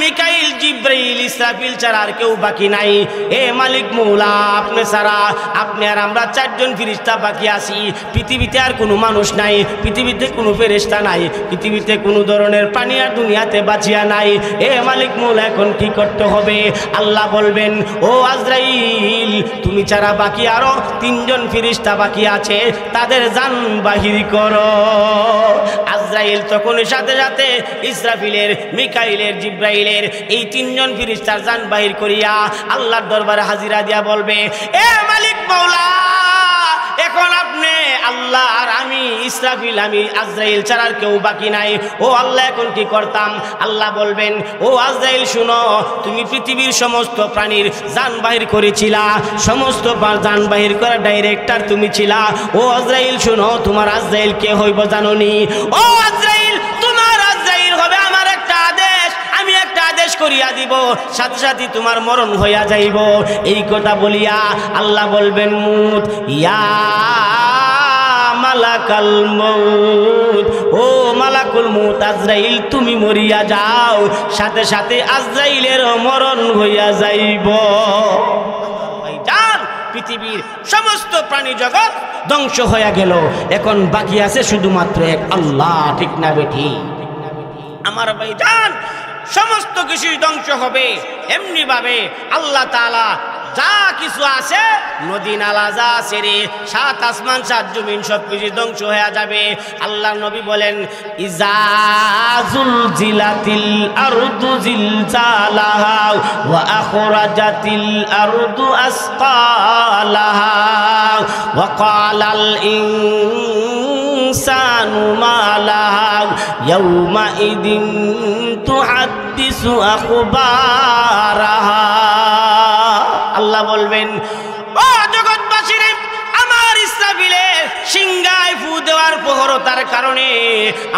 মিকাইল, জিব্রাইল, ইসরাফিল ছাড়া আর কেউ বাকি নাই। এ মালিক মৌলা, আপনি ছাড়া আপনি আর আমরা চারজন ফেরেশতা বাকি আছি। পৃথিবীতে আর কোনো মানুষ নাই, পৃথিবীতে কোনো ফেরেশতা নাই, পৃথিবীতে কোনো ধরনের প্রাণী আর দুনিয়াতে বাঁচিয়া নাই। এ মালিক মৌলা, এখন কি করতে হবে? আল্লাহ বলবেন, ও আজরাইল, তুমি ছাড়া বাকি আরো 3 জন ফেরেশতা বাকি আছে, তাদের জান বাহির করো। আজরাইল তখন সাথে সাথে ইসরাফিলের, মিকাইলের, জিব্রাইলের এই 3 জন ফেরেশতার জান বাহির করিয়া আল্লাহর দরবারে হাজিরা দিয়া বলবে, এ মালিক মাওলা, এখন আপনি আল্লাহ আর আমি ইসরাফিল, আমি আজরাইল ছাড়া আর কেউ বাকি নাই। ও আল্লাহ, এখন কি করতাম? আল্লাহ বলবেন, ও আজরাইল শুনো, তুমি পৃথিবীর সমস্ত প্রাণীর জান বাহির করেছিলা, সমস্ত জান বাহির করা ডাইরেক্টর তুমি ছিলা। ও আজরাইল শুনো, তোমার আজরাইল কে হইব জানোনি? ও আজরাইল, তোমার আজরাইল হবে আমার একটা আদেশ, আমি একটা আদেশ করিয়া দিব, সাথে সাথে তোমার মরণ হইয়া যাইব। এই কথা বলিয়া আল্লাহ বলবেন, মুত ইয়া মালাকাল মউত, ও মালাকুল মউত আজরাইল, তুমি মরিয়া যাও, সাথে সাথে আজরাইলের মরণ হইয়া যাইব। ভাইজান, পৃথিবীর সমস্ত প্রাণী জগৎ ধ্বংস হইয়া গেল, এখন বাকি আছে শুধুমাত্র এক আল্লাহ। ঠিক না বেঠি? আমার ভাইজান, সমস্ত কিছু ধ্বংস হবে। এমনি ভাবে আল্লাহ তাআলা যা কিছু আছে, নদী নালা যা আছে রে, 7 আসমান 7 জমিন সব কিছু ধ্বংস হয়ে যাবে। আল্লাহ নবী বলেন, ইজা জুলজিলাতিল আরদু জিলজালাহা ওয়া আখরাজাতিল আরদু আসকালাহা ওয়া ক্বালাল ইনসানু মা লাহা ইয়াউমা ইদিন তুহাদ্দিসু আখবারাহা। আল্লাহ বলবেন, ও জগৎবাসীরে, আমার ইসরাফিলের সিংহায় ফু দেওয়ার প্রহরতার কারণে,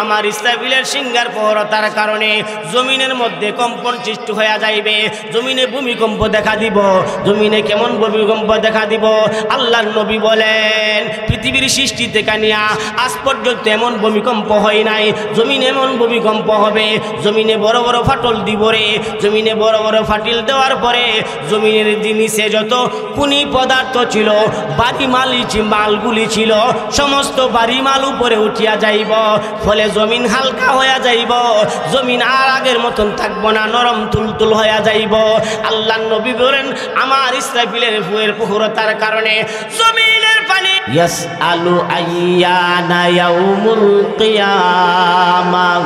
আমার ইসরাফিলের সিংহার প্রহরতার কারণে জমিনের মধ্যে কম্পন সৃষ্টি হয়ে যাইবে, জমিনে ভূমিকম্প দেখা দিব। জমিনে কেমন ভূমিকম্প দেখা দিব? আল্লাহর নবী বলেন, পৃথিবীর সৃষ্টি থেকে নিয়া আজ পর্যন্ত এমন ভূমিকম্প হয় নাই। জমিনে এমন ভূমিকম্প হবে, জমিনে বড় বড় ফাটল দিব রে। জমিনে বড় বড় ফাটিল দেওয়ার পরে জমিনের নিচে যত খনি পদার্থ ছিল, বাড়ি মালগুলি ছিল, সমস্ত বাড়ি মাল উপরে উঠিয়া যাইব, ফলে জমিন হালকা হইয়া যাইব, জমিন আর আগের মতন থাকবো না, নরম তুলতুল হইয়া যাইব। আল্লাহর নবী বলেন, আমার ইসরাফিলের ফুয়ের প্রহরতার কারণে জমিনের পানি ইয়াসআলু আইয়ানা ইয়াউমুল কিয়ামাহ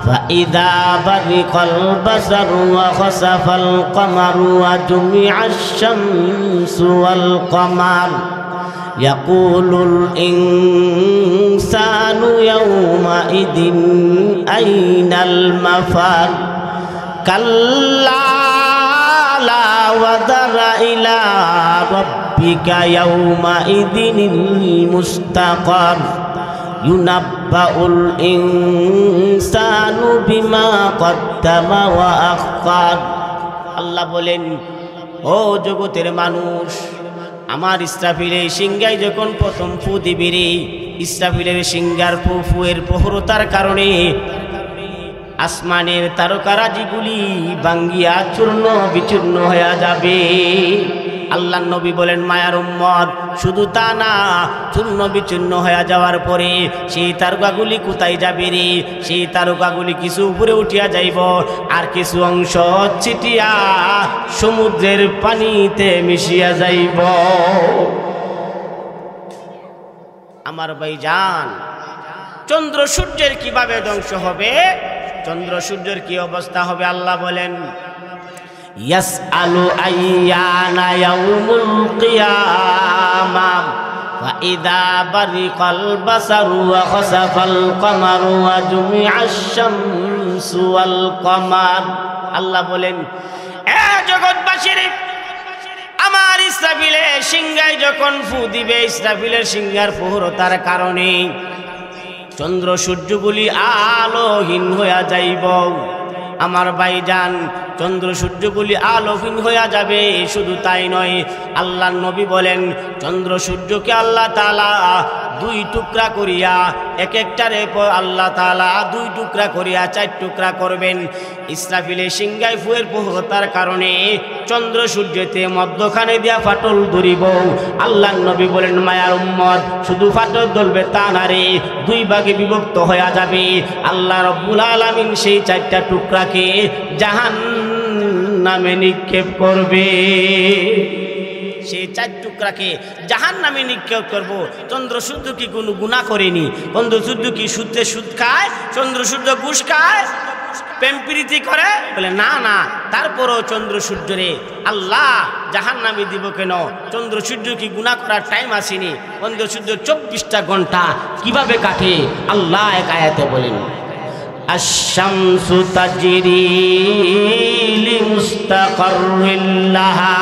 فإذا برق البصر وخسف القمر وجمع الشمس والقمر يقول الإنسان يومئذ أين المفر كلا لا وزر إلى ربك يومئذ المستقر ইউনাব্বাউল ইনসানু বিমা কদ্দামা ওয়া আখখার। আল্লাহ বলেন, ও জগতের মানুষ, আমার ইসরাফিলের সিংহায় যখন প্রথম ফু দিবি রে, ইসরাফিলের সিংহার ফুয়ের প্রহরতার কারণে আসমানের তারকারাজিগুলি ভাঙ্গিয়া চূর্ণ বিচূর্ণ হয়ে যাবে। আল্লাহ নবী বলেন, মায়ার উম্মত, শুধু তা না, চূর্ণ বিচূর্ণ হয়ে যাওয়ার পরে সেই তারকাগুলি কোথায় যাবে রে? সেই তারকাগুলি কিছু উপরে উঠিয়া যাইব, আর কিছু অংশ ছিটিয়া সমুদ্রের পানিতে মিশিয়া যাইব। আমার ভাইজান, চন্দ্র সূর্যের কিভাবে ধ্বংস হবে, চন্দ্র সূর্যের কি অবস্থা হবে? আল্লাহ বলেন, ইয়াসআলু আইয়ানা ইয়াউমুল কিয়ামাহ ফাইদা বারিকাল বাসারু ওয়া খাসাফাল কমারু ওয়া জুমিআশ শামসু ওয়াল কমার। আল্লাহ বলেন, এ জগৎবাসীরে, আমার ইসরাফিলের সিংহায় যখন ফু দিবে, ইসরাফিলের সিংহার প্রহরতার কারণে চন্দ্র সূর্যগুলি আলোহীন হইয়া যাইব। আমার ভাইজান, চন্দ্র সূর্যগুলি আলোহীন হইয়া যাবে। শুধু তাই নয়, আল্লাহর নবী বলেন, চন্দ্র সূর্যকে আল্লাহ তাআলা দুই টুকরা করিয়া এক একটারে আল্লাহ তাআলা দুই টুকরা করিয়া 4 টুকরা করবেন। ইসরাফিলের সিংহায় ফুয়ের প্রহরতার কারণে চন্দ্র সূর্যতে মধ্যখানে দিয়া ফাটল ধরিব। আল্লাহর নবী বলেন, মায়ার উম্মত, শুধু ফাটল ধরবে তা না রে, 2 ভাগে বিভক্ত হয়ে যাবে। আল্লাহ রব্বুল আলামিন সেই 4টা টুকরাকে জাহান্নামে নিক্ষেপ করবে। সেই 4 টুকরাকে জাহান্নামে নিক্ষেপ করব। চন্দ্র সূর্য কি কোনো গুনাহ করেনি? চন্দ্র সূর্য কি সুদে সুদ খায়? চন্দ্র সূর্য ঘুষ খায়? প্রেম প্রীতি করে? বলে না না, তারপরও চন্দ্র সূর্যরে আল্লাহ জাহান্নামে দিব কেন? চন্দ্র সূর্য কি গুনাহ করার টাইম আসেনি? চন্দ্র সূর্য 24টা ঘন্টা কিভাবে কাটে আল্লাহ এক আয়াতে বলেন, আশ-শামসু তাজরি লিমুস্তাকাররিন লাহা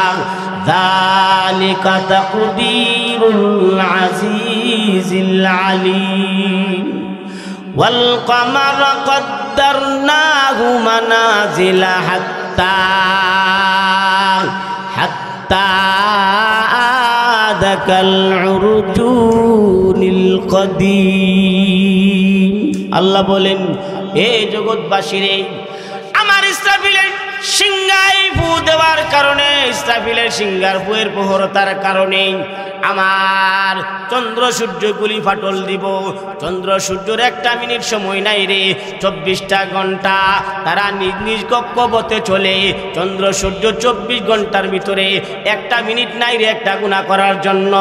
যালিকা তাকদীরুল আজিজিল আলীম ওয়াল কমারা قدرناه منازل حتى عاد كالعرجون القديم। আল্লাহ বলেন, হে জগৎবাসীরে, আমার ইসরাফিলের সিংহায় ফু দেওয়ার কারণে, ইসরাফিলের সিংহার ফুয়ের প্রহরতার কারণে আমার চন্দ্র সূর্যগুলি ফাটল দিব। চন্দ্র সূর্যের 1টা মিনিট সময় নাই রে, 24টা ঘন্টা তারা নিজ নিজ কক্ষপথে চলে। চন্দ্র সূর্য 24 ঘন্টার ভিতরে 1টা মিনিট নাই রে একটা গুনাহ করার জন্য।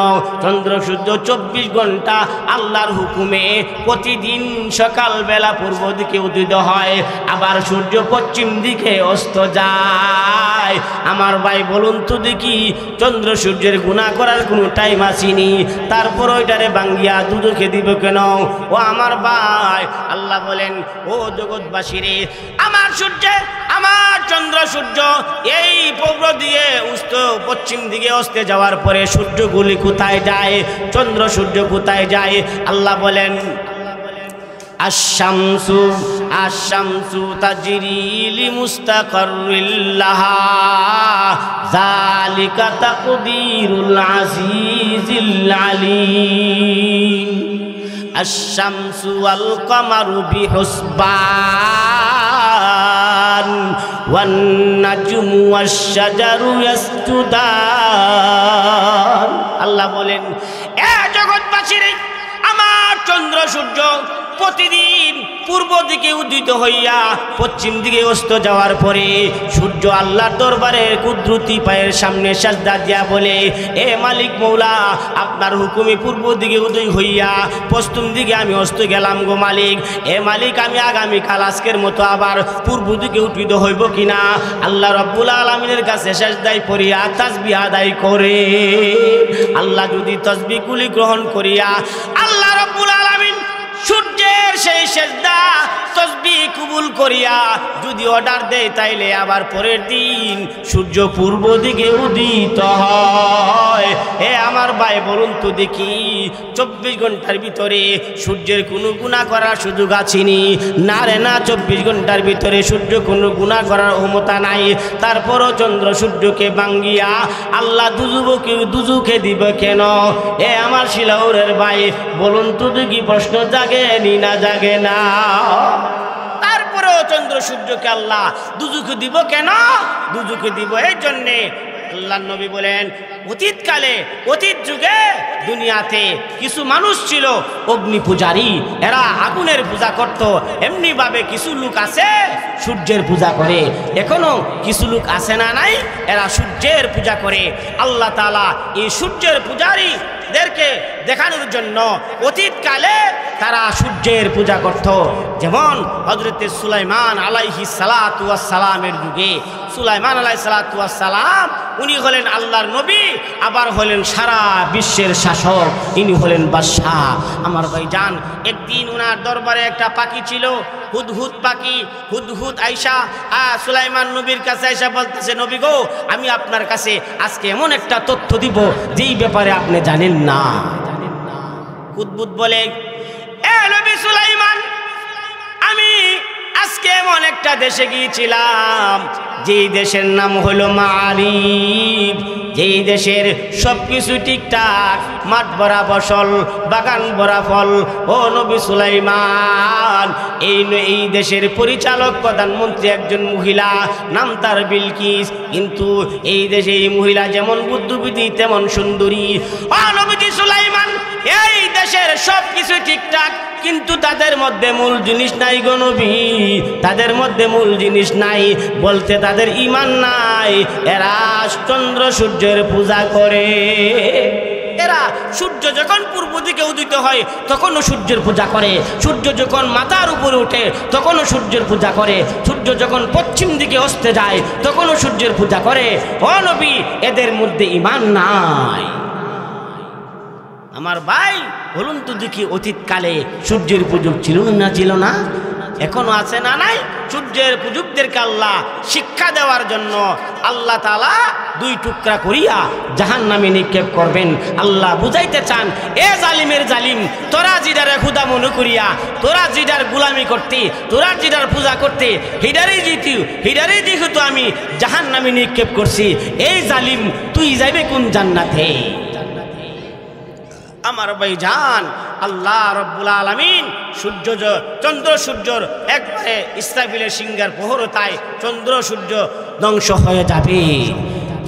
চন্দ্র সূর্য 24 ঘন্টা আল্লাহর হুকুমে প্রতিদিন সকালবেলা পূর্ব দিকে উদিত হয়, আবার সূর্য পশ্চিম দিকে অস্ত যায়। আমার ভাই বলুন তো দেখি, চন্দ্র সূর্যের গুনাহ করার কোনো টাইম আসেনি, তারপর ওইটারে ভাঙ্গিয়া দুদকে দিব কেন? ও আমার ভাই, আল্লাহ বলেন, ও জগৎবাসীরে, আমার সূর্য, আমার চন্দ্র সূর্য এই পূর্ব দিকে উস্ত পশ্চিম দিকে অস্তে যাওয়ার পরে সূর্যগুলি কোথায় যায়? চন্দ্র সূর্য কোথায় যায়? আল্লাহ বলেন, আশ-শামসু আশ-শামসু তাজরি লিমুস্তাকাররিন লাহা যালিকা তাকদীরুল আজিজিল আলীম আশ-শামসু ওয়াল কমারু বিহুসবান ওয়ান নাজমু ওয়াশ-শাজারু ইয়াসজুদান। আল্লাহ বলেন, এ জগৎবাসীরে, আমার চন্দ্র সূর্য প্রতিদিন পূর্ব দিকে উদিত হইয়া পশ্চিম দিকে অস্ত যাওয়ার পরে সূর্য আল্লাহর দরবারে কুদরতি পায়ের সামনে সাজদা দিয়া বলে, এ মালিক মৌলা, আপনার হুকুমে পূর্ব দিকে উদয় হইয়া পশ্চিম দিকে আমি অস্ত গেলাম গো মালিক। এ মালিক, আমি আগামীকাল আজকের মতো আবার পূর্ব দিকে উঠিত হইব কিনা? আল্লাহ রব্বুল আলামিনের কাছে সাজদায় পড়িয়া তাসবিহ আদায় করে। আল্লাহ যদি তাসবিহ কুলি গ্রহণ করিয়া আল্লাহ রব্বুল আলামিন সূর্যের সেই সেজদা তাসবিহ কবুল করিয়া যদি অর্ডার দেয়, তাইলে আবার পরের দিন সূর্য পূর্ব দিকে উদিত হয়। হে আমার ভাই বলুন তো দেখি, 24 ঘন্টার ভিতরে সূর্যের কোনো গুনাহ করার সুযোগ আছেনি? না রে না, 24 ঘন্টার ভিতরে সূর্য কোনো গুনাহ করার ক্ষমতা নাই। তারপরও চন্দ্র সূর্যকে ভাঙ্গিয়া আল্লাহ দুজুকে দিব কেন? এ আমার শিলাউরের ভাই বলুন তো দেখি, প্রশ্ন জাগে না জাগে না? তারপরেও চন্দ্র সূর্যকে আল্লাহ দুজুকে দিব কেন? দুজুকে দিব এই জন্যে, আল্লাহর নবী বলেন, অতীতকালে, অতীত যুগে দুনিয়াতে কিছু মানুষ ছিল অগ্নি পূজারী, এরা আগুনের পূজা করত। এমনি ভাবে কিছু লোক আছে সূর্যের পূজা করে, এখনো কিছু লোক আছে না নাই, এরা সূর্যের পূজা করে। আল্লাহ তাআলা এই সূর্যের পূজারীদেরকে দেখানোর জন্য অতীতকালে তারা সূর্যের পূজা করত। যেমন হযরতে সুলাইমান আলাইহিস সালাতু ওয়াস সালামের যুগে, সুলাইমান আলাইহিস সালাতু ওয়াস সালাম উনি হলেন আল্লাহর নবী, আবার হলেন সারা বিশ্বের শাসক, ইনি হলেন বাদশাহ। আমার ভাইজান, একদিন ওনার দরবারে একটা পাখি ছিল, হুদহুদ পাখি। হুদহুদ আইসা সুলাইমান নবীর কাছে আইসা বলতেছে, নবী গো, আমি আপনার কাছে আজকে এমন একটা তথ্য দিব যেই ব্যাপারে আপনি জানেন না। হুদহুদ বলে, এ নবী সুলাইমান, আমি আজকে এমন একটা দেশে গিয়েছিলাম যেই দেশের নাম হলো মারিব, যেই দেশের সব কিছু ঠিকঠাক, মাঠ ভরা ফসল, বাগান ভরা ফল। ও নবী সুলাইমান, এই দেশের পরিচালক প্রধানমন্ত্রী একজন মহিলা, নাম তার বিলকিস। কিন্তু এই দেশে এই মহিলা যেমন বুদ্ধিবতী তেমন সুন্দরী। ও নবীজি সুলাইমান, এই দেশের সব কিছু ঠিকঠাক, কিন্তু তাদের মধ্যে মূল জিনিস নাই গো নবী, তাদের মধ্যে মূল জিনিস নাই বলতে তাদের ঈমান নাই। এরা চন্দ্র সূর্যের পূজা করে। এরা সূর্য যখন পূর্ব দিকে উদিত হয় তখনও সূর্যের পূজা করে, সূর্য যখন মাথার উপরে ওঠে তখনও সূর্যের পূজা করে, সূর্য যখন পশ্চিম দিকে অস্তে যায় তখনও সূর্যের পূজা করে। ও নবী, এদের মধ্যে ঈমান নাই। আমার ভাই বলুন তো দেখি, অতীতকালে সূর্যের পূজক ছিল না ছিল না? এখনো আছে না নাই? সূর্যের পূজকদেরকে আল্লাহ শিক্ষা দেওয়ার জন্য আল্লাহ তাআলা দুই টুকরা করিয়া জাহান্নামে নিক্ষেপ করবেন। আল্লাহ বুঝাইতে চান, এ জালিমের জালিম, তোরা জিডারে খুদা মনে করিয়া, তোরা জিডার গুলামি করতে, তোরা জিডার পূজা করতে, হিডারেই যেহেতু আমি জাহান্নামে নিক্ষেপ করছি, এই জালিম তুই যাইবে কোন জান্নাতে? আমার ভাইজান, আল্লাহ রব্বুল আলামিন চন্দ্র সূর্যর একবারে ইসরাফিলের সিংহার প্রহরতায় চন্দ্র সূর্য ধ্বংস হয়ে যাবে,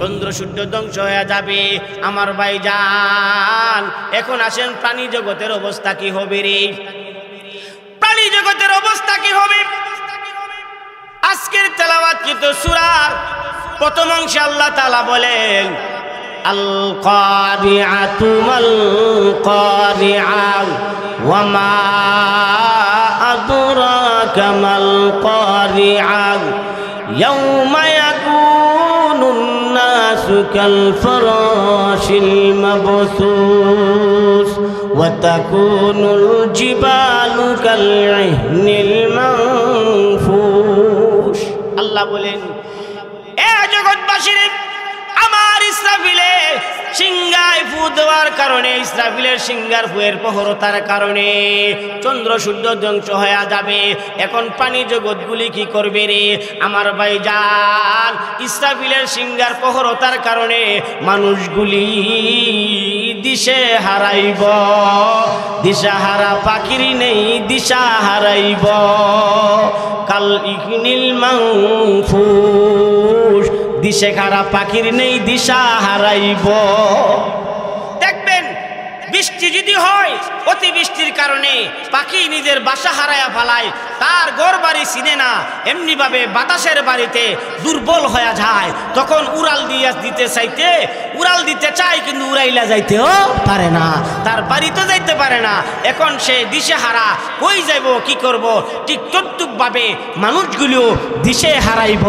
চন্দ্র সূর্য ধ্বংস হয়ে যাবে। আমার ভাইজান, এখন আসেন প্রাণী জগতের অবস্থা কি হবে রে? প্রাণী জগতের অবস্থা কি হবে? আজকের তেলাওয়াতকৃত সূরার প্রথম অংশে আল্লাহ তাআলা বলেন, আল কারিআতু মাল কারিআ ওয়া মা আদরাকা মাল কারিআ ইয়াউমা ইয়াকুনুন নাসু কাল ফারাশিল মাবসুস ওয়া তাকুনুল জিবালু কাল ইহনিল মানফুস। আল্লাহ বলেন, এ জগৎবাসীরে, আমার ইসরাফিলের সিংহায় ফু দেওয়ার কারণে, ইসরাফিলের সিংহার ফুয়ের প্রহরতার কারণে চন্দ্র সূর্য ধ্বংস হয়ে যাবে। এখন প্রাণী জগৎগুলি কি করবে রে? আমার ভাইজান, ইসরাফিলের সিংহার প্রহরতার কারণে মানুষগুলি দিশে হারাইব, দিশাহারা পাখির নেই দিশা হারাইব। কাল ইহনিল মানফুস, দিশেহারা পাখির নেই দিশা হারাইব। দেখবেন বৃষ্টি যদি হয়, অতিবৃষ্টির কারণে পাখি নিজের বাসা হারায়া ফেলায়, তার ঘর বাড়ি চিনে না, এমনি ভাবে বাতাসের বাড়িতে দুর্বল হয়ে যায়। তখন উড়াল দিতে চায় কিন্তু উড়াইলা যাইতেও পারে না, তার বাড়িতে যাইতে পারে না। এখন সে দিশে হারা, কই যাইব, কি করব? ঠিক তদ্রুপ ভাবে মানুষগুলো দিশে হারাইব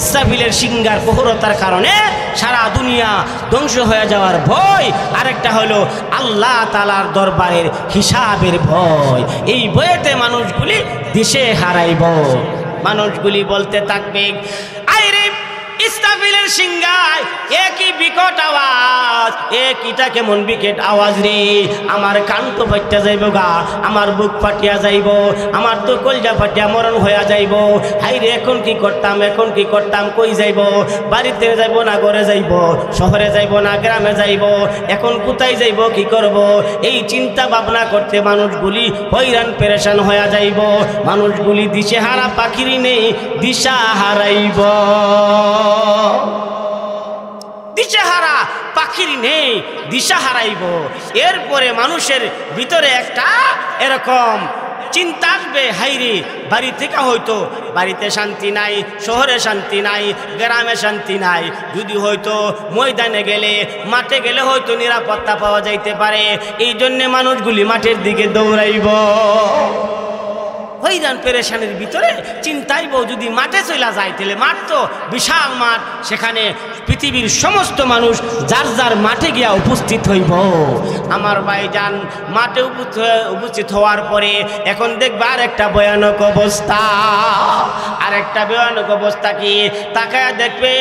ইসরাফিলের সিংহার প্রহরতার কারণে। সারা দুনিয়া ধ্বংস হয়ে যাওয়ার ভয়, আরেকটা হলো আল্লাহ তাআলার দরবারের হিসাবের ভয়। এই ভয়েতে মানুষগুলি দিশে হারাইব। মানুষগুলি বলতে থাকবে, আইরে ইসরাফিলের সিংহায় একই বিকট আওয়াজ, এটা কেমন বিকট আওয়াজ রে? আমার কান তো ফাটিয়া যাইব গা, আমার বুক ফাটিয়া যাইব, আমার তো কলজা ফাটিয়া মরণ হইয়া যাইব। হাইরে এখন কি করতাম, এখন কি করতাম, কই যাইব? বাড়িতে যাইব না ঘরে যাইব, শহরে যাইব না গ্রামে যাইব, এখন কোথায় যাইব, কি করব? এই চিন্তা ভাবনা করতে মানুষগুলি হইরান পেরেশান হইয়া যাইব। মানুষগুলি দিশেহারা পাখির নেই দিশা হারাইব, দিশাহারা পাখির নেই দিশা হারাইব। এরপরে মানুষের ভিতরে একটা এরকম চিন্তা আসবে, হাইরে বাড়ি থেকে হয়তো বাড়িতে শান্তি নাই, শহরে শান্তি নাই, গ্রামে শান্তি নাই, যদি হয়তো ময়দানে গেলে, মাঠে গেলে হয়তো নিরাপত্তা পাওয়া যাইতে পারে। এই জন্যে মানুষগুলি মাঠের দিকে দৌড়াইব। হইরান পেরেশানের ভিতরে চিন্তাইব, যদি মাঠে চলে যায় তাহলে মাঠ তো বিশাল মাঠ, সেখানে পৃথিবীর সমস্ত মানুষ যার যার মাঠে গিয়া উপস্থিত হইব। আমার ভাইজান, মাঠে উপস্থিত হওয়ার পরে এখন দেখবে আর একটা ভয়ানক অবস্থা। আর একটা ভয়ানক অবস্থা কি? তাকায় দেখবে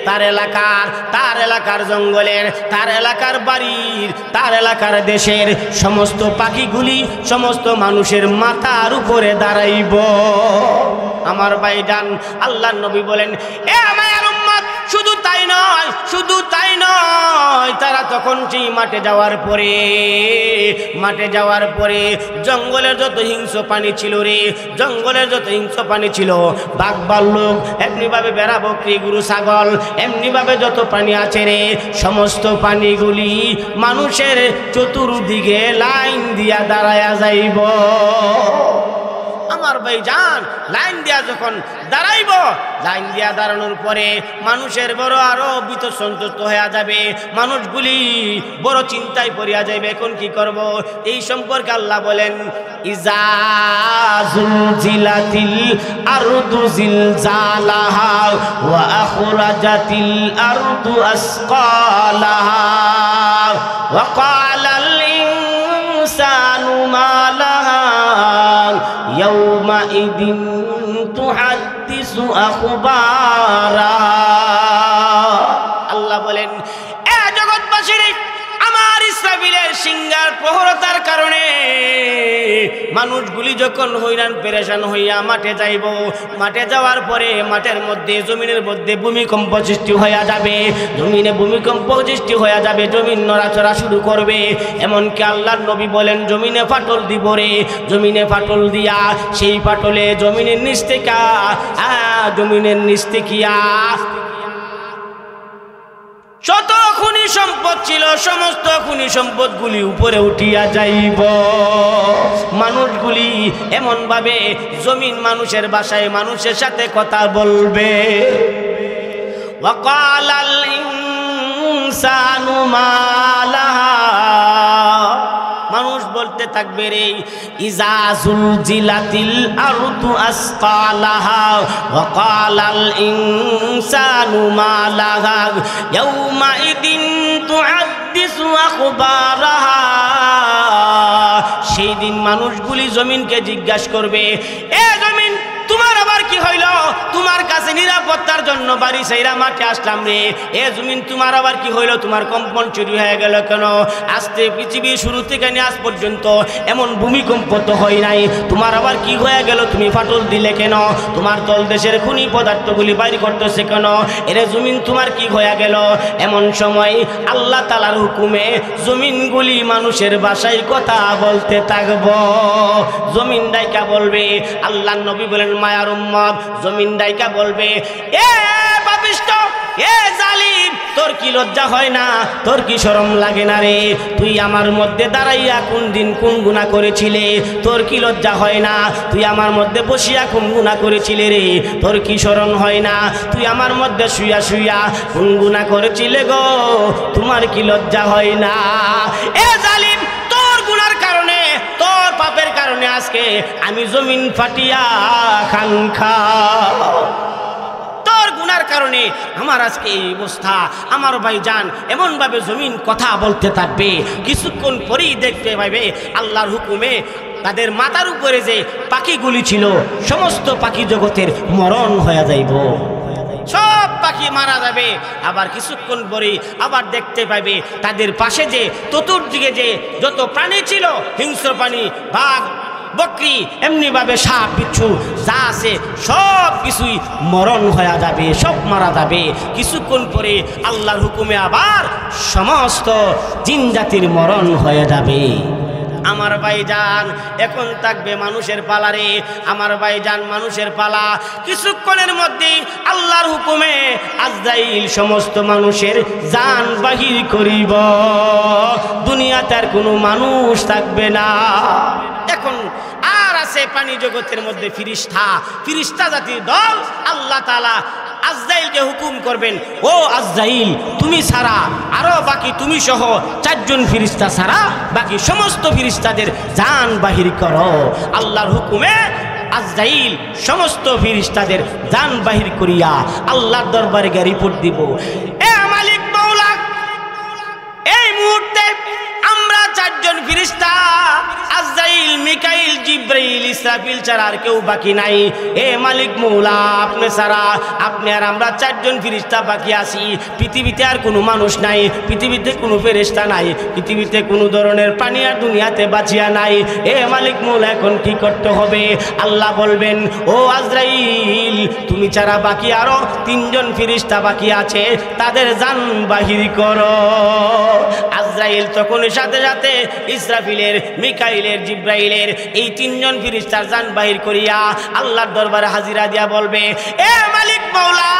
তার এলাকার জঙ্গলের, তার এলাকার বাড়ির, তার এলাকার দেশের সমস্ত পাখিগুলি সমস্ত মানুষের মাথার উপরে দাঁড়াইব। আমার ভাইজান, আল্লাহর নবী বলেন, এ আমার উম্মত, শুধু তাই নয়, শুধু তাই নয়, তারা তখন সেই মাঠে যাওয়ার পরে জঙ্গলের যত হিংস্র পানি ছিল রে, জঙ্গলের যত হিংস্র পানি ছিল, বাঘ ভাল্লুক, এমনিভাবে বেড়া বকরি গরু ছাগল, এমনিভাবে যত পানি আছে রে, সমস্ত পানিগুলি মানুষের চতুর্দিকে লাইন দিয়া দাঁড়ায়া যাইব। আমার ভাইজান লাইন দিয়া যখন দাঁড়াইব, লাইন দিয়া দাঁড়ানোর পরে মানুষের বড় আরো ভীত সন্তুষ্ট হয়ে যাবে, মানুষগুলি বড় চিন্তায় পড়িয়া যাবে, এখন কি করব। এই সম্পর্কে আল্লাহ বলেন, ইজা জুলজিলাতিল আরদু জিলজালাহা ওয়া আখরাজাতিল আরদু আসকালাহা ওয়া ক্বালাল ইনসানু মা লাহা ইয়াউমাইদিন তুহাদ্দিসু আখবারাহা। আল্লাহ বলেন, এ জগৎবাসীর, আমার ইসরাফিলের সিংহার প্রহরতার কারণে মানুষগুলি যখন হইরান পেরেশান হইয়া মাঠে যাইব, মাঠে যাওয়ার পরে মাঠের মধ্যে জমিনের মধ্যে ভূমিকম্প সৃষ্টি হইয়া যাবে, জমিনে ভূমিকম্প সৃষ্টি হইয়া যাবে, জমিন নড়াচড়া শুরু করবে। এমনকি আল্লাহর নবী বলেন, জমিনে ফাটল দিব রে, জমিনে ফাটল দিয়া সেই ফাটলে জমিনের নিচ থেকে যত খনি সম্পদ ছিল সমস্ত খনি সম্পদগুলি উপরে উঠিয়া যাইব। মানুষগুলি এমন ভাবে জমিন মানুষের ভাষায় মানুষের সাথে কথা বলবে। ওয়াকালাল ইনসানু মা লাহা, মানুষ বলতে থাকবে রে, ইজা জুলজিলাতিল আরদু আসকালাহা ওয়া ক্বালাল ইনসানু মা লাহা ইয়াউমাইদিন তুহাদ্দিসু আখবারাহা। সেই দিন মানুষগুলি জমিনকে জিজ্ঞাসা করবে, এ জমিন তোমার আবার কি হইল? তোমার কাছে নিরাপত্তার জন্য বাড়ি সাইরা মাঠে আসলাম রে, এ জমিন তোমার আবার কি হইল? তোমার কম্পন চুরি হয়ে গেল কেন? আজকে পৃথিবীর শুরু থেকে নিয়ে আজ পর্যন্ত এমন ভূমিকম্প তো হয় নাই, তোমার আবার কি হয়ে গেল? তুমি ফাটল দিলে কেন? তোমার তল দেশের খনি পদার্থগুলি বাইর করতেছে কেন? এরে জমিন তোমার কি হয়ে গেল? এমন সময় আল্লাহ তাআলার হুকুমে জমিনগুলি মানুষের ভাষায় কথা বলতে থাকব। জমিন ডাইকা বলবে, আল্লাহর নবী বলেন, মায়ার উম্মত, জমিন ডাইকা বলবে, এ পাপিষ্ঠ, এ জালিম, তোর কি লজ্জা হয় না? তোর কি শরম লাগে না রে? তুই আমার মধ্যে দাঁড়াইয়া কোন দিন কোন গুনাহ করেছিলে? তোর কি লজ্জা হয় না? তুই আমার মধ্যে বসিয়া কোন গুনাহ করেছিলে রে? তোর কি শরম হয় না? তুই আমার মধ্যে শুইয়া শুইয়া কোন গুনাহ করেছিলে গো? তোমার কি লজ্জা হয় না? এ জালিম, তোর গুনার কারণে, তোর পাপের কারণে আজকে আমি জমিন ফাটিয়া খান খাও। তোর গুনার কারণে আমার আজকে এই অবস্থা। আমার ভাইজান এমন ভাবে জমিন কথা বলতে থাকবে, কিছুক্ষণ পরেই দেখতে পাবে আল্লাহর হুকুমে তাদের মাথার উপরে যে পাখিগুলি ছিল সমস্ত পাখি জগতের মরণ হয়ে যাইব, সব পাখি মারা যাবে। আবার কিছুক্ষণ পরে আবার দেখতে পাবে তাদের পাশে যে চতুর্দিকে যে যত প্রাণী ছিল, হিংস্র প্রাণী, বাঘ বকরি, এমনি ভাবে সাপ বিচ্ছু যা আছে সব কিছুই মরণ হয়ে যাবে, সব মারা যাবে। কিছুক্ষণ পরে আল্লাহর হুকুমে আবার সমস্ত জিন জাতির মরণ হয়ে যাবে। আমার ভাইজান এখন থাকবে মানুষের পালা রে, আমার ভাইজান মানুষের পালা। কিছুক্ষণের মধ্যে আল্লাহর হুকুমে আজরাইল সমস্ত মানুষের জান বাহির করিব, দুনিয়াতে আর কোনো মানুষ থাকবে না। এখন আর আছে পানি জগতের মধ্যে ফিরিস্তা জাতির দল। আল্লাহ তাআলা আজরাইলকে হুকুম করবেন, ও আজরাইল, তুমি ছাড়া আরো বাকি তুমি সহ 4 জন ফিরিস্তা ছাড়া বাকি সমস্ত ফিরিস্তাদের জান বাহির করো। আল্লাহর হুকুমে আজরাইল সমস্ত ফিরিস্তাদের জান বাহির করিয়া আল্লাহর দরবারে গিয়ে রিপোর্ট দিব, এ মালিক মাওলা, এই মুহূর্তে আমরা 4 জন ফিরিস্তা আজরাইল, মিকাইল, জিব্রাইল, ইসরাফিল ছাড়া আর কেউ বাকি নাই। এ মালিক মৌলা আপনি ছাড়া আপনি আর আমরা চারজন ফেরেশতা বাকি আছি। পৃথিবীতে আর কোনো মানুষ নাই, পৃথিবীতে কোনো ফেরেশতা নাই, পৃথিবীতে কোনো ধরনের প্রাণী আর দুনিয়াতে বাঁচিয়া নাই। এ মালিক মৌলা এখন কি করতে হবে? আল্লাহ বলবেন, ও আজরাইল তুমি ছাড়া বাকি আরো তিনজন ফেরেশতা বাকি আছে, তাদের জান বাহির করো। আজরাইল তখন সাথে সাথে ইসরাফিলের, মিকাইলের, জিব্রাইলের এই তিনজন ফেরেশতার জান বাহির করিয়া আল্লাহর দরবারে হাজিরা দিয়া বলবে, এ মালিক মৌলা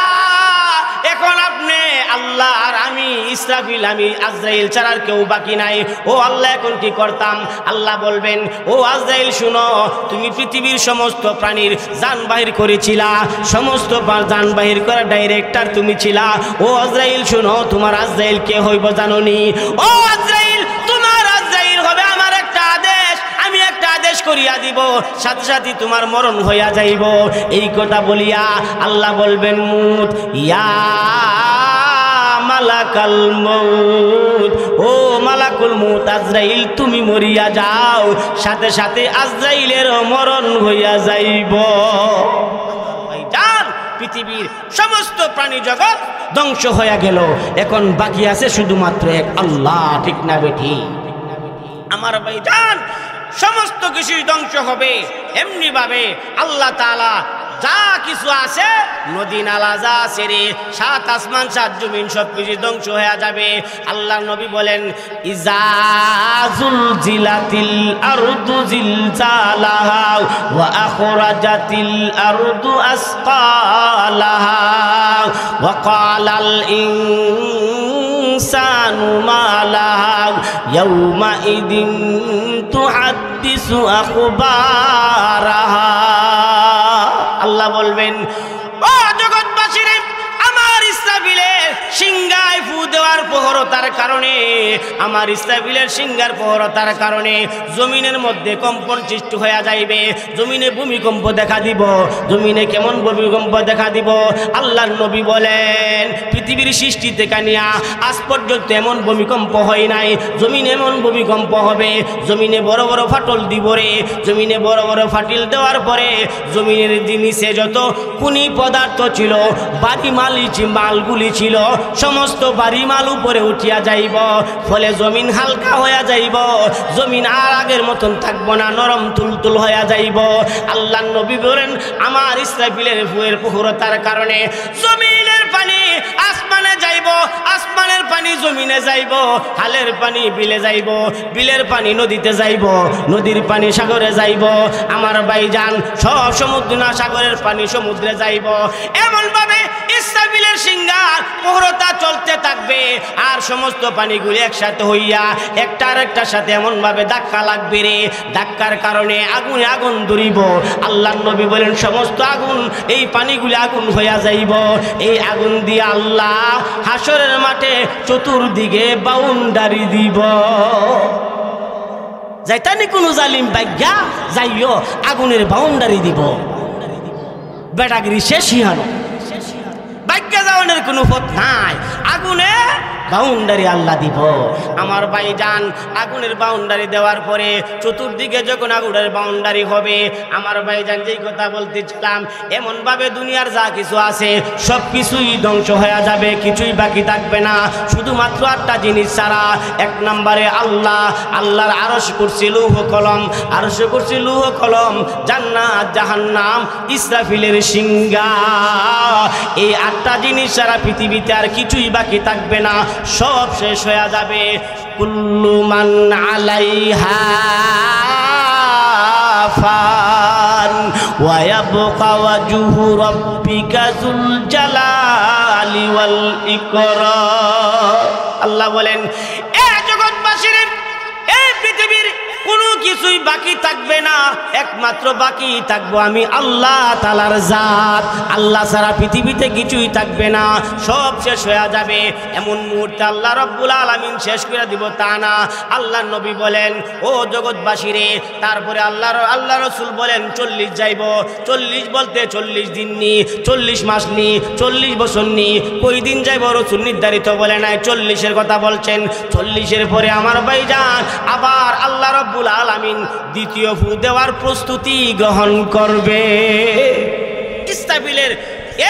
এখন আপনি আল্লাহ আর আমি ইসরাফিল, আমি আজরাইল ছাড়া আর কেউ বাকি নাই। ও আল্লাহ এখন কি করতাম? আল্লাহ বলবেন, ও আজরাইল শুনো, তুমি পৃথিবীর সমস্ত প্রাণীর জান বাহির করেছিলা, সমস্ত জান বাহির করা ডাইরেক্টর তুমি ছিলা। ও আজরাইল শুনো, তোমার আজরাইল কে হইব জানোনি? ও আজরাইল তোমার আজরাইল হবে আমার একটা আদেশ, আমি একটা আদেশ করিয়া দিব, সাথে সাথে তোমার মরণ হইয়া যাইব। এই কথা বলিয়া আল্লাহ বলবেন, মুত ইয়া মালাকাল মউত, ও মালাকুল মউত আজরাইল তুমি মরিয়া যাও, সাথে সাথে আজরাইলের মরণ হইয়া যাইব। ভাইজান পৃথিবীর সমস্ত প্রাণী জগৎ ধ্বংস হইয়া গেল, এখন বাকি আছে শুধুমাত্র এক আল্লাহ। ঠিক না বেঠি? আমার ভাইজান সমস্ত কিছুই ধ্বংস হবে। এমনি ভাবে আল্লাহ তাআলা যা কিছু আছে, নদী নালা যা আছে রে, সাত আসমান সাত জমিন সব কিছু ধ্বংস হয়ে যাবে। আল্লাহ নবী বলেন, ইজা জুলজিলাতিল আরদু জিলজালাহা ওয়া আখরাজাতিল আরদু আসকালাহা ওয়া ক্বালাল ইনসানু মা লাহা ইয়াউমা ইদিন তুহাদ্দিসু আখবারাহা। আল্লাহ বলবেন, ও জগৎবাসীরে, আমার ইসরাফিলের সিংহায় ফু দেওয়ার প্রহরতার কারণে, আমার ইসরাফিলের সিংহার প্রহরতার কারণে জমিনের মধ্যে কম্পন সৃষ্টি হয়ে যাইবে, জমিনে ভূমিকম্প দেখা দিব। জমিনে কেমন ভূমিকম্প দেখা দিব? আল্লাহর নবী বলেন, পৃথিবীর সৃষ্টি থেকে নিয়া আজ পর্যন্ত এমন ভূমিকম্প হয় নাই। জমিনে এমন ভূমিকম্প হবে, জমিনে বড় বড় ফাটল দিব রে। জমিনে বড় বড় ফাটিল দেওয়ার পরে জমিনের নিচে যত কুনি পদার্থ ছিল, বাড়ি মালগুলি ছিল, সমস্ত বাড়ি মাল উপরে উঠিয়া যাইব। ফলে জমিন হালকা হইয়া যাইব, জমিন আর আগের মতন থাকবো না, নরম তুলতুল হইয়া যাইব। আল্লাহ নবী বলেন, আমার ইসরাফিলের ফুয়ের প্রহরতার কারণে জমিনের পানি আসমানে যাইব, আসমানের পানি জমিনে যাইব, হালের পানি বিলে যাইব, বিলের পানি নদীতে যাইব, নদীর পানি সাগরে যাইব। আমার ভাইজান সব সমুদ্র না, সাগরের পানি সমুদ্রে যাইব। এমন ভাবে ইসরাফিলের সিংহার প্রহরতা চলতে থাকবে, আর সমস্ত পানিগুলি একসাথে হইয়া একটা আরেকটার সাথে এমন ভাবে ধাক্কা লাগবে রে, ধাক্কার কারণে আগুনে আগুন ধরিব। আল্লাহর নবী বলেন, সমস্ত আগুন, এই পানিগুলি আগুন হইয়া যাইব। এই আগুন দিয়ে আল্লাহ হাসরের মাঠে চতুর্দিকে বাউন্ডারি দিব। যাইতানি কোনো জালিম ভাগ্যা যাইও, আগুনের বাউন্ডারি দিব। বেটাগিরি শেষ হিয়ানো, ভাগ্যা যাওয়ানোর কোনো পথ নাই, আগুনে বাউন্ডারি আল্লাহ দিব। আমার ভাইজান আগুনের বাউন্ডারি দেওয়ার পরে চতুর্দিকে যখন আগুনের বাউন্ডারি হবে, আমার ভাইজান যেই কথা বলতেছিলাম, এমনভাবে দুনিয়ার যা কিছু আছে সব কিছুই ধ্বংস হয়ে যাবে, কিছুই বাকি থাকবে না, শুধুমাত্র একটা জিনিস ছাড়া। এক নম্বরে আল্লাহ, আল্লাহর আরশ কুরসি লৌহ কলম, আরশ কুরসি লৌহ কলম, জান্নাত জাহান্নাম, ইসরাফিলের সিংহা, এই আটটা জিনিস ছাড়া পৃথিবীতে আর কিছুই বাকি থাকবে না, সব শেষ হয়ে যাবে। কুল্লু মান আলাইহা ফান ওয়া ইয়াবকা ওয়াজহু রাব্বিকা যুল জালালি ওয়াল ইকরাম। আল্লাহ বলেন, এ জগৎবাসীর, এই পৃথিবীর কোনো কিছুই বাকি থাকবে না, একমাত্র বাকি থাকবো আমি আল্লাহ তাআলার জাত। আল্লাহ ছাড়া পৃথিবীতে কিছুই থাকবে না, সব শেষ হয়ে যাবে। এমন মুহূর্তে আল্লাহ রাব্বুল আলামিন শেষ করে দিব তা না। আল্লাহ নবী বলেন, ও জগৎবাসী রে, তারপরে আল্লাহ রসুল বলেন 40 যাইব। 40 বলতে 40 দিন নি, 40 মাস নি, 40 বছর নি, কই দিন যাইব রসুল নির্ধারিত বলে নাই, 40-এর কথা বলছেন। 40-এর পরে আমার ভাইজান আবার আল্লাহ রাব্বুল আলামিন আলামিন দ্বিতীয় ফু দেওয়ার প্রস্তুতি গ্রহণ করবে। ইসরাফিলের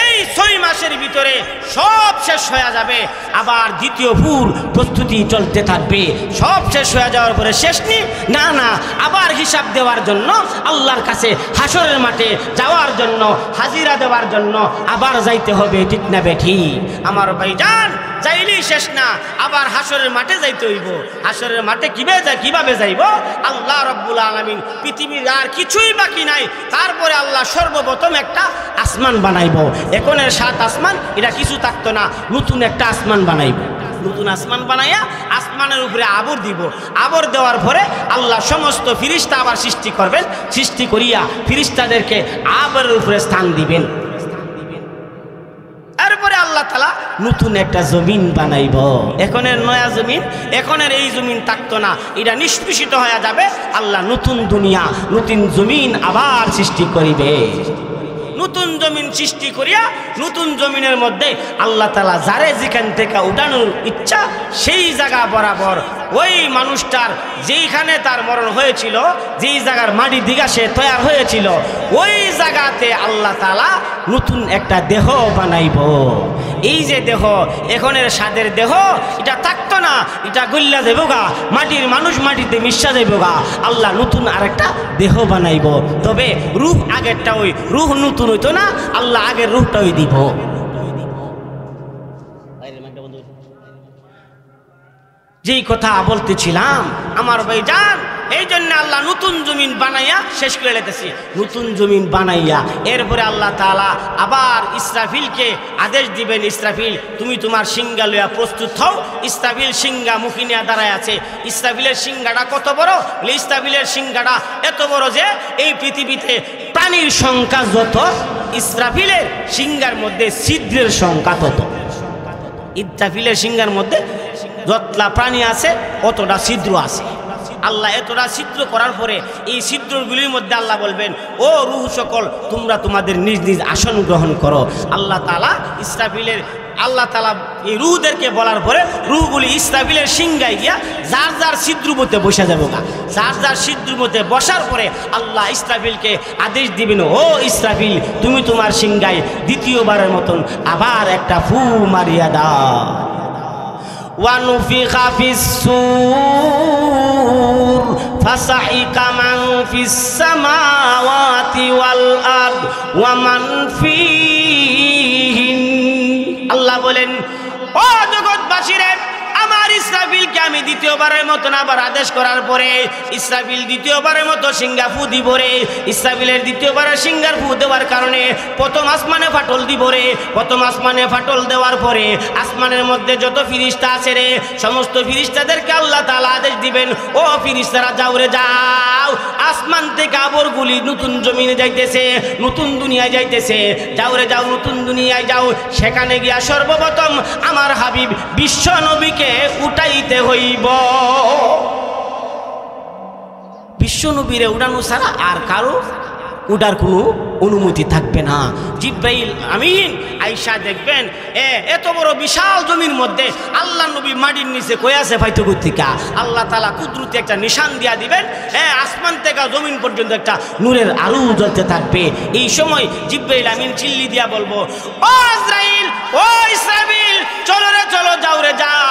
এই 6 মাসের ভিতরে সব শেষ হয়ে যাবে, আবার দ্বিতীয় ফুর প্রস্তুতি চলতে থাকবে। সব শেষ হয়ে যাওয়ার পরে শেষ নেই, না না, আবার হিসাব দেওয়ার জন্য আল্লাহর কাছে হাসরের মাঠে যাওয়ার জন্য, হাজিরা দেওয়ার জন্য আবার যাইতে হবে। ঠিক না বেঠি আমার ভাইজান? যাইলেই শেষ না, আবার হাসরের মাঠে যাইতে হইব। হাসরের মাঠে কিভাবে যাইব? আল্লাহ রাব্বুল আলামিন পৃথিবীর আর কিছুই বাকি নাই, তারপরে আল্লাহ সর্বপ্রথম একটা আসমান বানাইব। এখনের 7 আসমান এটা কিছু থাকতো না, নতুন একটা আসমান বানাইব। নতুন আসমান বানাইয়া আসমানের উপরে আবর দিব। আবর দেওয়ার পরে আল্লাহ সমস্ত ফিরিস্তা আবার সৃষ্টি করবেন। সৃষ্টি করিয়া ফিরিস্তাদেরকে আবরের উপরে স্থান দিবেন। এরপরে আল্লাহ তাআলা নতুন একটা জমিন বানাইব। এখনের নয়া জমিন, এখনের এই জমিন থাকতো না, এটা নিষ্পেষিত হয়ে যাবে। আল্লাহ নতুন দুনিয়া, নতুন জমিন আবার সৃষ্টি করিবে। নতুন জমিন সৃষ্টি করিয়া নতুন জমিনের মধ্যে আল্লাহ তাআলা যারে যেখান থেকে উঠানোর ইচ্ছা সেই জায়গা বরাবর ওই মানুষটার যেইখানে তার মরণ হয়েছিল, যেই জায়গার মাটি দিঘা সে তৈরি হয়েছিল, ওই জায়গাতে আল্লাহ তাআলা নতুন একটা দেহ বানাইব। এই যে দেহ, এখনের স্বাদের দেহ, এটা থাকতো না, এটা গল্লা দেব গা, মাটির মানুষ মাটিতে মিশা দেব গা। আল্লাহ নতুন আরেকটা দেহ বানাইব। তবে রূহ আগেরটা, ওই রূহ নতুন হইতো না, আল্লাহ আগের রূহটা ওই দিব। যেই কথা বলতেছিলাম আমার ভাইজান, এই জন্য আল্লাহ নতুন জমিন বানাইয়া শেষ করে লেতেছি। নতুন জমিন বানাইয়া এরপরে আল্লাহ তাআলা আবার ইসরাফিলকে আদেশ দিবেন, ইসরাফিল তুমি তোমার সিংহা লইয়া প্রস্তুত হও। ইসরাফিল সিংহা মুখী নিয়ে দাঁড়ায় আছে। ইসরাফিলের সিংহাটা কত বড়? ইসরাফিলের সিংহাটা এত বড় যে এই পৃথিবীতে প্রাণীর সংখ্যা যত, ইসরাফিলের সিংহার মধ্যে ছিদ্রের সংখ্যা তত। ইসরাফিলের সিংহার মধ্যে যতলা প্রাণী আছে অতটা ছিদ্র আছে। আল্লাহ এতটা ছিদ্র করার পরে এই ছিদ্রগুলির মধ্যে আল্লাহ বলবেন, ও রূহ সকল তোমরা তোমাদের নিজ নিজ আসন গ্রহণ করো। আল্লাহ তাআলা ইসরাফিলের আল্লাহ তাআলা এই রূহদেরকে বলার পরে রূহগুলি ইসরাফিলের সিংহায় গিয়া যার যার ছিদ্রমতে বসে যাবো গা। যার যার ছিদ্রমতে বসার পরে আল্লাহ ইসরাফিলকে আদেশ দিবেন, ও ইসরাফিল তুমি তোমার সিংহায় দ্বিতীয়বারের মতন আবার একটা ফু মারিয়া দাও। وَنُفِخَ فِي الصُّورِ فَصَعِقَ مَنْ فِي السَّمَاوَاتِ وَالْأَرْضِ وَمَنْ فِيهِنَّ। আল্লাহ বলেন, ও জগৎবাসীরে, আমার ইসরাফিলকে আমি দ্বিতীয়বারের মতন আবার আদেশ করার পরে ইসরাফিল দ্বিতীয়বারের মতো সিংহা ফু দিব রে। ইসরাফিলের দ্বিতীয়বারের সিংহার ফু দেওয়ার কারণে প্রথম আসমানে ফাটল দিব রে। প্রথম আসমানে ফাটল দেওয়ার পরে আসমানের মধ্যে যত ফিরিস্তা আছে রে, সমস্ত ফিরিস্তাদেরকে আল্লাহ তাআলা আদেশ দিবেন, ও ফিরিস্তারা যাও রে যাও, আসমান থেকে আবরগুলি নতুন জমিনে যাইতেছে, নতুন দুনিয়ায় যাইতেছে, যাও রে যাও, নতুন দুনিয়ায় যাও। সেখানে গিয়া সর্বপ্রথম আমার হাবিব বিশ্ব নবীকে উঠাইতে হইব। বিশ্ব নবীরে উড়ানো ছাড়া আর কারো উঠার কোনো অনুমতি থাকবে না। জিব্রাইল আমিন আয়েশা দেখবেন এত বড় বিশাল জমির মধ্যে আল্লাহ নবী মাটির নিচে কই আছে ফাইতো কর্তিকা আল্লাহ তাআলা কুদরতে একটা নিশান দিয়া দিবেন। আসমান থেকে জমিন পর্যন্ত একটা নূরের আলো জ্বলতে থাকবে। এই সময় জিব্রাইল আমিন চিল্লি দিয়া বলবো, ও আজরাইল, ও ইসরাফিল, চলো রে চলো, যাও রে যাও।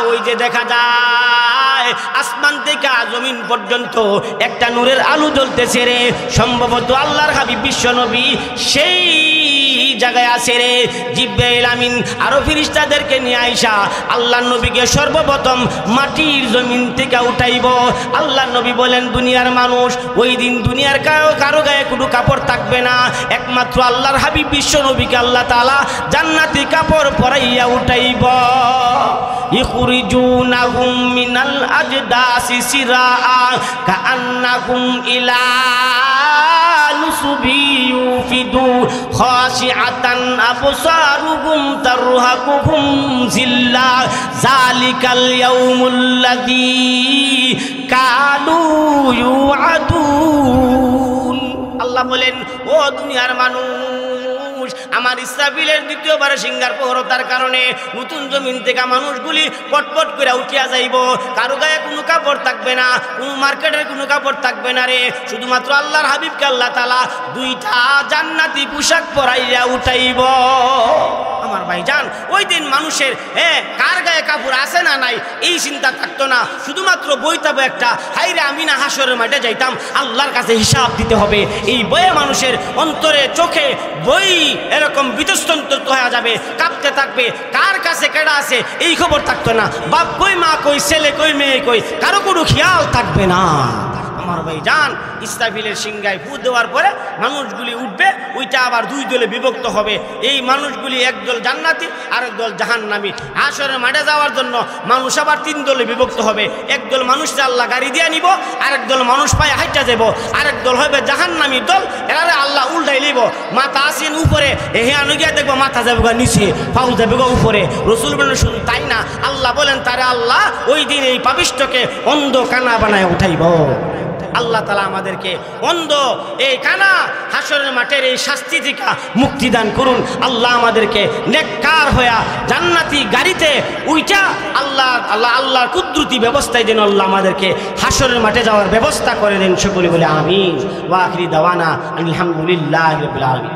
ওই যে দেখা যায় আসমান থেকে জমিন পর্যন্ত একটা নূরের আলো জ্বলতেছে রে। সম্ভবত আল্লাহর হাবিব বিশ্ব নবী সেই জায়গায় আছে রে। জিব্রাইল আমিন আরো ফেরেশতাদেরকে নিয়ে আইসা আল্লাহর নবীকে সর্বপ্রথম মাটির জমিন থেকে উঠাইব। আল্লাহর নবী বলেন, দুনিয়ার মানুষ ওই দিন দুনিয়ার কারো গায়ে কোনো কাপড় থাকবে না, একমাত্র আল্লাহর হাবিব বিশ্ব নবীকে আল্লাহ তাআলা জান্নাতি কাপড় পরাইয়া উঠাইব। ইখরিজুনাহুম মিনাল আজদাসি সিরাআ কাআন্নাহুম ইলা নুসুবি ইউফিদু খাশিআতান আবসারুহুম তারহাকুহুম জিল্লা যালিকাল ইয়াউমুল্লাযী কানু ইউআদুন। আল্লাহ বলেন, ও দুনিয়ার মানুষ, আমার ইসরাফিলের দ্বিতীয়বার সিংহার প্রহরতার কারণে নতুন জমিন থেকে মানুষগুলি পটপট করে উঠিয়া যাইব। কারো গায়ে কোনো কাপড় থাকবে না, কোনো মার্কেটের কোনো কাপড় থাকবে না রে। শুধুমাত্র আল্লাহর হাবিবকে আল্লাহ তাআলা দুইটা জান্নাতি পোশাক পরাইয়া উঠাইব। আমার ভাইজান, ওই দিন মানুষের কার গায়ে কাপড় আছে না নাই এই চিন্তা থাকতো না। শুধুমাত্র বইতাবো একটা, হাইরে আমি না হাসরের মাঠে যাইতাম, আল্লাহর কাছে হিসাব দিতে হবে। এই বয়ে মানুষের অন্তরে চোখে বই এরকম বিতস্তন্ত হয়ে যাবে, কাঁপতে থাকবে। কার কাছে কেডা আছে এই খবর থাকতো না। বাপ কই, মা কই, ছেলে কই, মেয়ে কই, কারো কোনো খেয়াল থাকবে না। আমার ভাইজান, ইসরাফিলের সিংহায় ফু দেওয়ার পরে মানুষগুলি উঠবে, ওইটা আবার দুই দলে বিভক্ত হবে। এই মানুষগুলি একদল জান্নাতি আর একদল জাহান্নামী। হাশরের মাঠে যাওয়ার জন্য মানুষ আবার তিন দলে বিভক্ত হবে। একদল মানুষকে আল্লাহ গাড়ি দিয়ে নিব, আরেক দল মানুষ পায়ে হাইটা যাব, আরেক দল হবে জাহান্নামী দল। এরা আল্লাহ উল্টাই লিব। মাথা আসেন উপরে, আনু গিয়া দেখবো মাথা যাবে গা নিচে, পাউ যাবে গা উপরে। রসুল বলেন শুধু তাই না, আল্লাহ বলেন তারে আল্লাহ ওই দিন এই পাপিষ্ঠকে অন্ধ কানা বানায় উঠাইব। আল্লাহ তাআলা আমাদেরকে অন্ধ এই কানা হাশরের মাঠের এই শাস্তি থেকে মুক্তি দান করুন। আল্লাহ আমাদেরকে নেককার হইয়া জান্নাতি গাড়িতে উইটা আল্লাহর কুদরতি ব্যবস্থায় যেন আল্লাহ আমাদেরকে হাশরের মাঠে যাওয়ার ব্যবস্থা করে দেন। সকলে বলে আমিন। ওয়া আখিরি দাওয়ানা আলহামদুলিল্লাহি রাব্বিল আলামিন।